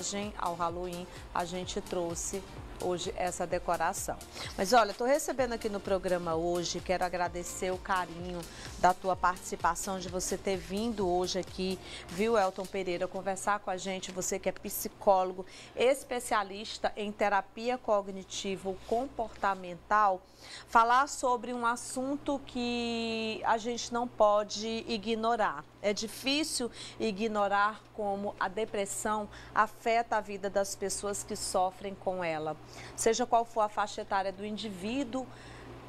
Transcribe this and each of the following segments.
homenagem ao Halloween, a gente trouxe hoje essa decoração. Mas olha, estou recebendo aqui no programa hoje, quero agradecer o carinho da tua participação, de você ter vindo hoje aqui, viu, Elton Pereira, conversar com a gente, você que é psicólogo, especialista em terapia cognitivo-comportamental, falar sobre um assunto que a gente não pode ignorar. É difícil ignorar como a depressão afeta a vida das pessoas que sofrem com ela. Seja qual for a faixa etária do indivíduo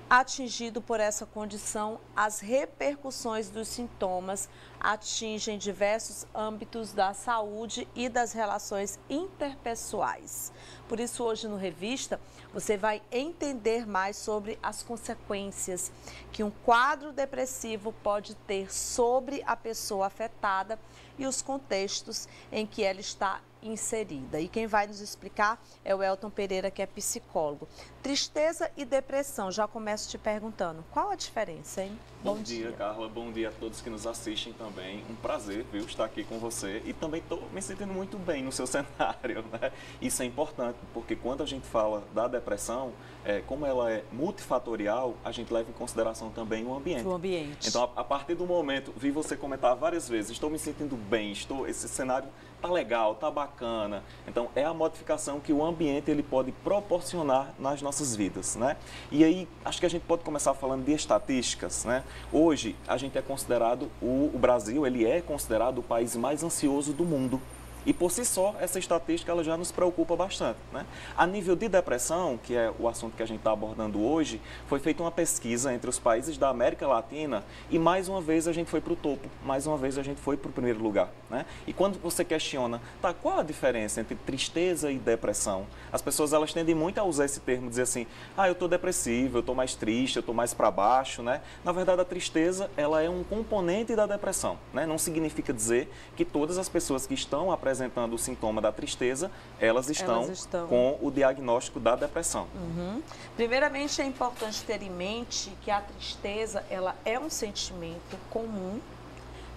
atingido por essa condição, as repercussões dos sintomas atingem diversos âmbitos da saúde e das relações interpessoais. Por isso, hoje no Revista, você vai entender mais sobre as consequências que um quadro depressivo pode ter sobre a pessoa afetada e os contextos em que ela está inserida. E quem vai nos explicar é o Elton Pereira, que é psicólogo. Tristeza e depressão, já começo te perguntando, qual a diferença, hein? Bom dia, Carla. Bom dia a todos que nos assistem também. Um prazer, viu, estar aqui com você. E também estou me sentindo muito bem no seu cenário, né? Isso é importante, porque quando a gente fala da depressão, como ela é multifatorial, a gente leva em consideração também o ambiente. O ambiente. Então, a partir do momento, vi você comentar várias vezes, estou me sentindo bem, esse cenário tá legal, tá bacana. Então, é a modificação que o ambiente ele pode proporcionar nas nossas vidas, né? E aí, acho que a gente pode começar falando de estatísticas, né? Hoje, a gente é considerado, o Brasil, ele é considerado o país mais ansioso do mundo. E por si só, essa estatística ela já nos preocupa bastante, né? A nível de depressão, que é o assunto que a gente está abordando hoje, foi feita uma pesquisa entre os países da América Latina e mais uma vez a gente foi para o topo, mais uma vez a gente foi para o primeiro lugar, né? E quando você questiona, tá, qual a diferença entre tristeza e depressão? As pessoas elas tendem muito a usar esse termo, dizer assim, eu estou depressivo, eu estou mais triste, eu estou mais para baixo, né? Na verdade, a tristeza ela é um componente da depressão, né? Não significa dizer que todas as pessoas que estão apresentando o sintoma da tristeza, elas estão com o diagnóstico da depressão. Primeiramente, é importante ter em mente que a tristeza ela é um sentimento comum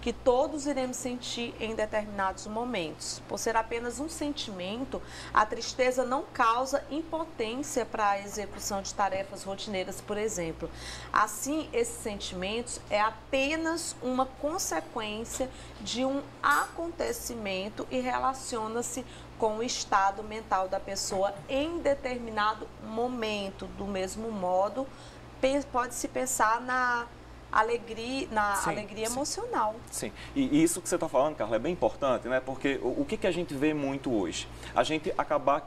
que todos iremos sentir em determinados momentos. Por ser apenas um sentimento, a tristeza não causa impotência para a execução de tarefas rotineiras, por exemplo. Assim, esses sentimentos é apenas uma consequência de um acontecimento e relaciona-se com o estado mental da pessoa em determinado momento. Do mesmo modo, pode-se pensar na alegria emocional. Sim, e isso que você está falando, Carla, é bem importante, né? Porque o que a gente vê muito hoje? A gente acabar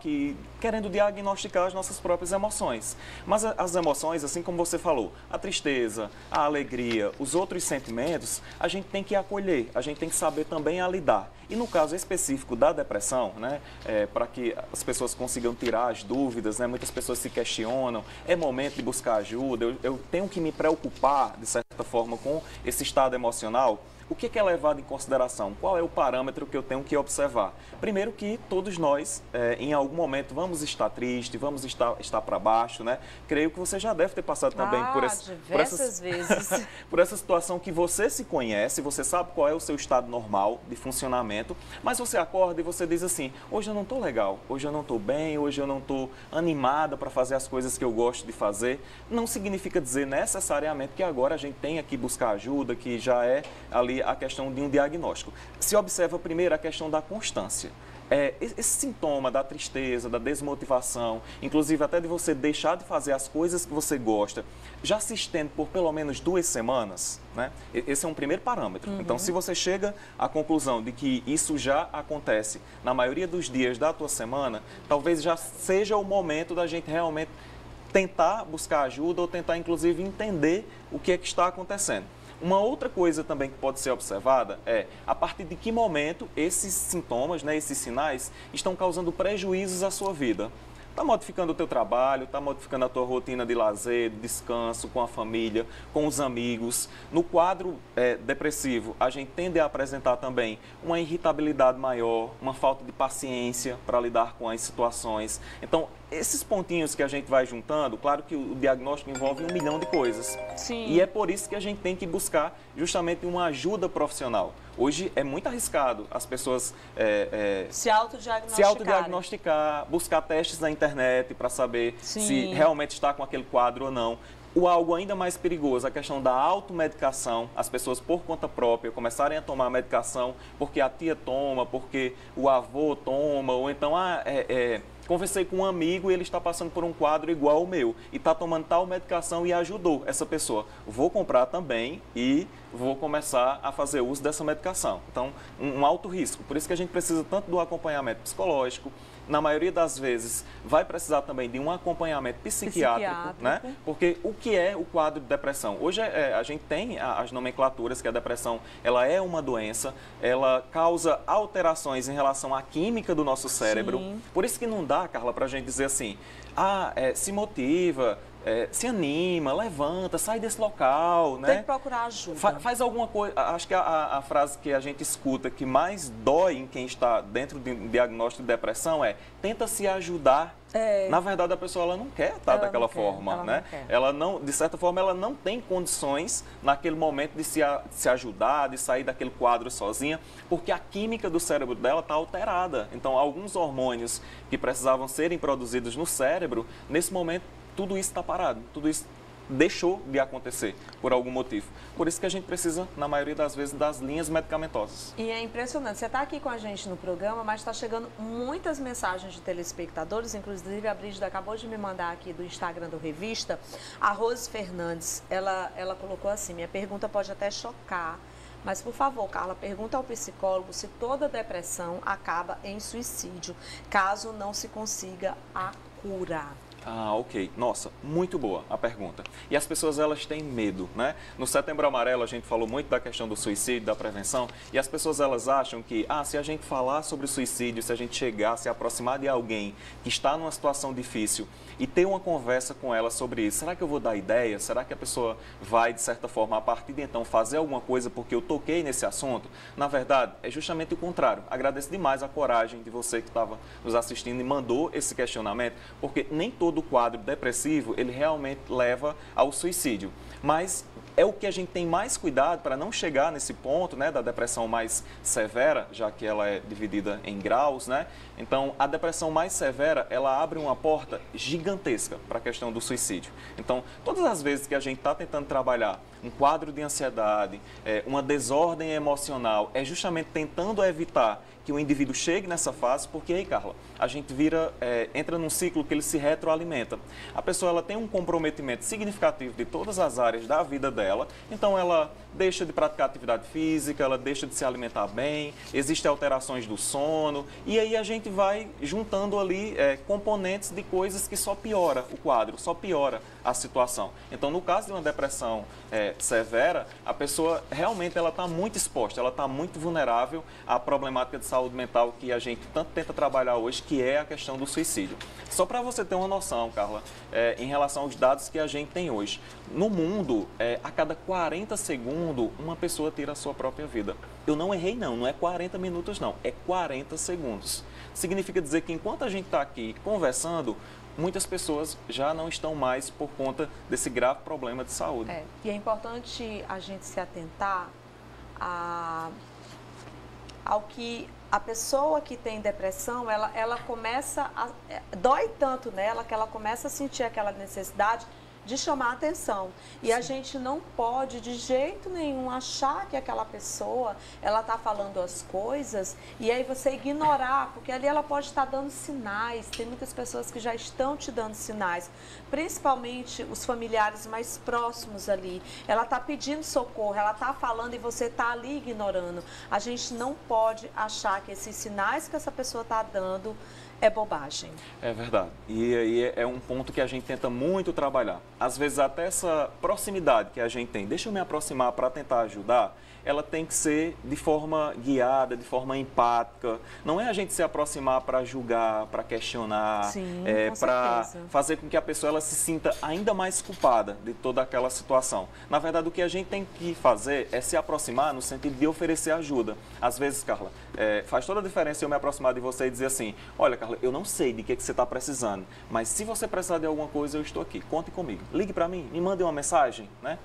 querendo diagnosticar as nossas próprias emoções. Mas as emoções, assim como você falou, a tristeza, a alegria, os outros sentimentos, a gente tem que acolher, a gente tem que saber também a lidar. E no caso específico da depressão, né, para que as pessoas consigam tirar as dúvidas, né, muitas pessoas se questionam, é momento de buscar ajuda, eu tenho que me preocupar, de certa forma, com esse estado emocional. O que é levado em consideração? Qual é o parâmetro que eu tenho que observar? Primeiro que todos nós, em algum momento, vamos estar tristes, vamos estar para baixo, né? Creio que você já deve ter passado também diversas vezes. por essa situação que você se conhece, você sabe qual é o seu estado normal de funcionamento, mas você acorda e você diz assim, hoje eu não estou legal, hoje eu não estou bem, hoje eu não estou animada para fazer as coisas que eu gosto de fazer. Não significa dizer necessariamente que agora a gente tenha que buscar ajuda, que já é ali a questão de um diagnóstico. Se observa primeiro a questão da constância. Esse sintoma da tristeza, da desmotivação, inclusive até de você deixar de fazer as coisas que você gosta, já se estende por pelo menos 2 semanas, né? Esse é um primeiro parâmetro. Então, se você chega à conclusão de que isso já acontece na maioria dos dias da tua semana, talvez já seja o momento da gente realmente tentar buscar ajuda ou tentar, inclusive, entender o que é que está acontecendo. Uma outra coisa também que pode ser observada é a partir de que momento esses sintomas, né, esses sinais, estão causando prejuízos à sua vida. Está modificando o teu trabalho, está modificando a tua rotina de lazer, de descanso, com a família, com os amigos. No quadro depressivo, a gente tende a apresentar também uma irritabilidade maior, uma falta de paciência para lidar com as situações. Então, esses pontinhos que a gente vai juntando, claro que o diagnóstico envolve 1 milhão de coisas. Sim. E é por isso que a gente tem que buscar justamente uma ajuda profissional. Hoje é muito arriscado as pessoas se autodiagnosticar, buscar testes na internet para saber se realmente está com aquele quadro ou não. O algo ainda mais perigoso, a questão da automedicação, as pessoas por conta própria começarem a tomar medicação porque a tia toma, porque o avô toma, ou então, conversei com um amigo e ele está passando por um quadro igual ao meu e está tomando tal medicação e ajudou essa pessoa. Vou comprar também e vou começar a fazer uso dessa medicação. Então, um alto risco. Por isso que a gente precisa tanto do acompanhamento psicológico, na maioria das vezes vai precisar também de um acompanhamento psiquiátrico, né? Porque o que é o quadro de depressão? Hoje a gente tem as nomenclaturas que a depressão ela é uma doença, ela causa alterações em relação à química do nosso cérebro. Sim. Por isso que não dá, Carla, para a gente dizer assim, se motiva, se anima, levanta, sai desse local, né? Tem que procurar ajuda. Faz alguma coisa. Acho que a frase que a gente escuta que mais dói em quem está dentro de um diagnóstico de depressão é tenta se ajudar. Na verdade, a pessoa ela não quer estar daquela forma, né? Ela não, de certa forma, ela não tem condições naquele momento de se ajudar, de sair daquele quadro sozinha, porque a química do cérebro dela está alterada. Então, alguns hormônios que precisavam serem produzidos no cérebro, nesse momento, tudo isso está parado, tudo isso deixou de acontecer por algum motivo. Por isso que a gente precisa, na maioria das vezes, das linhas medicamentosas. E é impressionante, você está aqui com a gente no programa, mas está chegando muitas mensagens de telespectadores, inclusive a Brígida acabou de me mandar aqui do Instagram do Revista, a Rose Fernandes, ela colocou assim, minha pergunta pode até chocar, mas, por favor, Carla, pergunta ao psicólogo se toda depressão acaba em suicídio, caso não se consiga a cura. Ok. Nossa, muito boa a pergunta. E as pessoas, elas têm medo, né? No Setembro Amarelo, a gente falou muito da questão do suicídio, da prevenção, e as pessoas, elas acham que, se a gente falar sobre suicídio, se a gente chegar, se aproximar de alguém que está numa situação difícil e ter uma conversa com ela sobre isso, será que eu vou dar ideia? Será que a pessoa vai, de certa forma, a partir de então, fazer alguma coisa porque eu toquei nesse assunto? Na verdade, é justamente o contrário. Agradeço demais a coragem de você que estava nos assistindo e mandou esse questionamento, porque nem todo quadro depressivo, ele realmente leva ao suicídio. Mas é o que a gente tem mais cuidado para não chegar nesse ponto, né, da depressão mais severa, já que ela é dividida em graus, né? Então, a depressão mais severa, ela abre uma porta gigantesca para a questão do suicídio. Então, todas as vezes que a gente está tentando trabalhar um quadro de ansiedade, uma desordem emocional, é justamente tentando evitar que o indivíduo chegue nessa fase, porque aí, Carla, a gente entra num ciclo que ele se retroalimenta. A pessoa ela tem um comprometimento significativo de todas as áreas da vida dela, então ela deixa de praticar atividade física, ela deixa de se alimentar bem, existem alterações do sono, e aí a gente vai juntando ali componentes de coisas que só piora o quadro, só piora a situação. Então, no caso de uma depressão severa, a pessoa realmente ela está muito exposta, ela está muito vulnerável à problemática de saúde mental que a gente tanto tenta trabalhar hoje, que é a questão do suicídio. Só para você ter uma noção, Carla, em relação aos dados que a gente tem hoje. No mundo, a cada 40 segundos, uma pessoa tira a sua própria vida. Eu não errei não é 40 minutos não, é 40 segundos. Significa dizer que enquanto a gente está aqui conversando, muitas pessoas já não estão mais por conta desse grave problema de saúde. E é importante a gente se atentar ao que a pessoa que tem depressão, ela começa dói tanto nela que ela começa a sentir aquela necessidade de chamar a atenção. E a gente não pode, de jeito nenhum, achar que aquela pessoa, ela está falando as coisas e aí você ignorar, porque ali ela pode estar dando sinais. Tem muitas pessoas que já estão te dando sinais, principalmente os familiares mais próximos ali. Ela está pedindo socorro, ela está falando e você está ali ignorando. A gente não pode achar que esses sinais que essa pessoa está dando é bobagem. É verdade. E aí é um ponto que a gente tenta muito trabalhar. Às vezes até essa proximidade que a gente tem, deixa eu me aproximar para tentar ajudar, ela tem que ser de forma guiada, de forma empática. Não é a gente se aproximar para julgar, para questionar, para fazer com que a pessoa ela se sinta ainda mais culpada de toda aquela situação. Na verdade, o que a gente tem que fazer é se aproximar no sentido de oferecer ajuda. Às vezes, Carla, faz toda a diferença eu me aproximar de você e dizer assim, olha, Carla, eu não sei de que você está precisando, mas se você precisar de alguma coisa, eu estou aqui, conte comigo. Ligue para mim, me mande uma mensagem, né?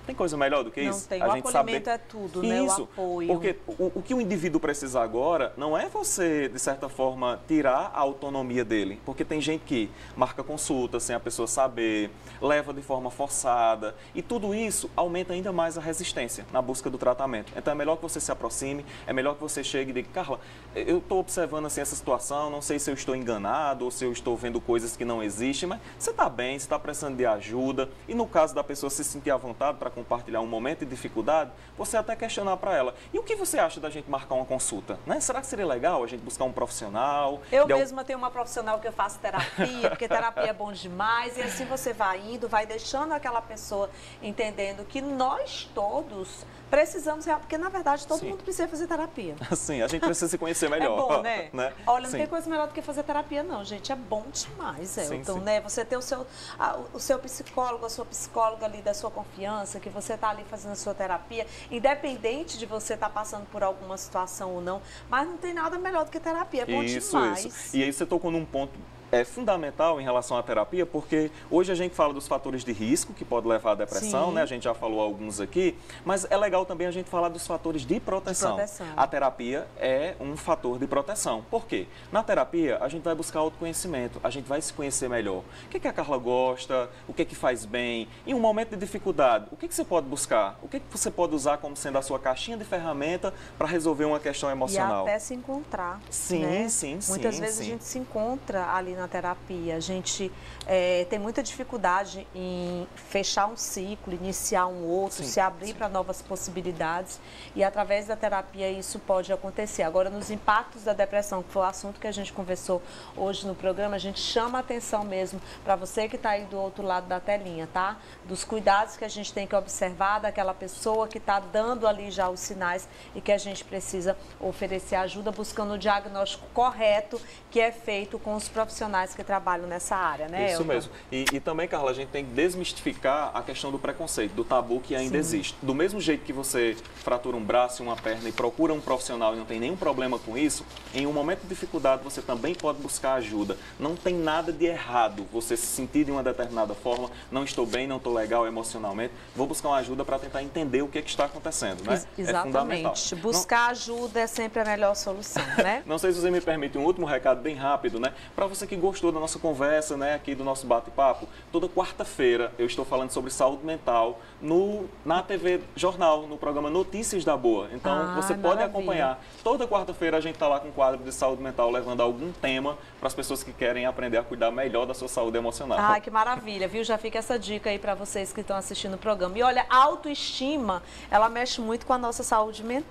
Tem coisa melhor do que isso? Não tem. O acolhimento é tudo, né? O apoio. Porque o que o indivíduo precisa agora não é você, de certa forma, tirar a autonomia dele. Porque tem gente que marca consulta sem a pessoa saber, leva de forma forçada. E tudo isso aumenta ainda mais a resistência na busca do tratamento. Então é melhor que você se aproxime, é melhor que você chegue e diga, Carla, eu estou observando assim, essa situação, não sei se eu estou enganado ou se eu estou vendo coisas que não existem, mas você está bem, você está precisando de ajuda. E no caso da pessoa se sentir à vontade para compartilhar um momento de dificuldade, você até questionar para ela. E o que você acha da gente marcar uma consulta? Né? Será que seria legal a gente buscar um profissional? Eu mesma tenho uma profissional que eu faço terapia, porque terapia é bom demais, e assim você vai indo, vai deixando aquela pessoa entendendo que nós todos precisamos, porque na verdade todo mundo precisa fazer terapia. Sim, a gente precisa se conhecer melhor. É bom, né? Olha, não Sim. tem coisa melhor do que fazer terapia não, gente, é bom demais, Elton, sim. né? Você ter o seu psicólogo, a sua psicóloga ali da sua confiança, que você está ali fazendo a sua terapia, independente de você estar passando por alguma situação ou não, mas não tem nada melhor do que terapia, é bom demais. Isso. E aí você tocou num ponto fundamental em relação à terapia, porque hoje a gente fala dos fatores de risco que pode levar à depressão, né? A gente já falou alguns aqui, mas é legal também a gente falar dos fatores de proteção. A terapia é um fator de proteção. Por quê? Na terapia a gente vai buscar autoconhecimento, a gente vai se conhecer melhor. O que a Carla gosta, o que faz bem, em um momento de dificuldade, o que você pode buscar, o que você pode usar como sendo a sua caixinha de ferramenta para resolver uma questão emocional. E até se encontrar. Sim, né? sim. Muitas vezes a gente se encontra ali na terapia, a gente tem muita dificuldade em fechar um ciclo, iniciar um outro, se abrir para novas possibilidades, e através da terapia isso pode acontecer. Agora, nos impactos da depressão, que foi o assunto que a gente conversou hoje no programa, a gente chama a atenção mesmo para você que está aí do outro lado da telinha, tá? Dos cuidados que a gente tem que observar daquela pessoa que está dando ali já os sinais e que a gente precisa oferecer ajuda buscando o diagnóstico correto que é feito com os profissionais que trabalham nessa área, né, Isso Elton? mesmo. E também, Carla, a gente tem que desmistificar a questão do preconceito, do tabu que ainda existe. Do mesmo jeito que você fratura um braço e uma perna e procura um profissional e não tem nenhum problema com isso, em um momento de dificuldade você também pode buscar ajuda. Não tem nada de errado você se sentir de uma determinada forma, não estou bem, não estou legal emocionalmente, vou buscar uma ajuda para tentar entender o que está acontecendo, né? Exatamente. É fundamental. Buscar ajuda é sempre a melhor solução, né? Não sei se você me permite um último recado bem rápido, né? Para você que gostou da nossa conversa, né, aqui do nosso bate-papo, toda quarta-feira eu estou falando sobre saúde mental na TV Jornal, no programa Notícias da Boa. Então, você pode acompanhar. Toda quarta-feira a gente está lá com um quadro de saúde mental, levando algum tema para as pessoas que querem aprender a cuidar melhor da sua saúde emocional. Ai, que maravilha, viu? Já fica essa dica aí para vocês que estão assistindo o programa. E olha, a autoestima, ela mexe muito com a nossa saúde mental.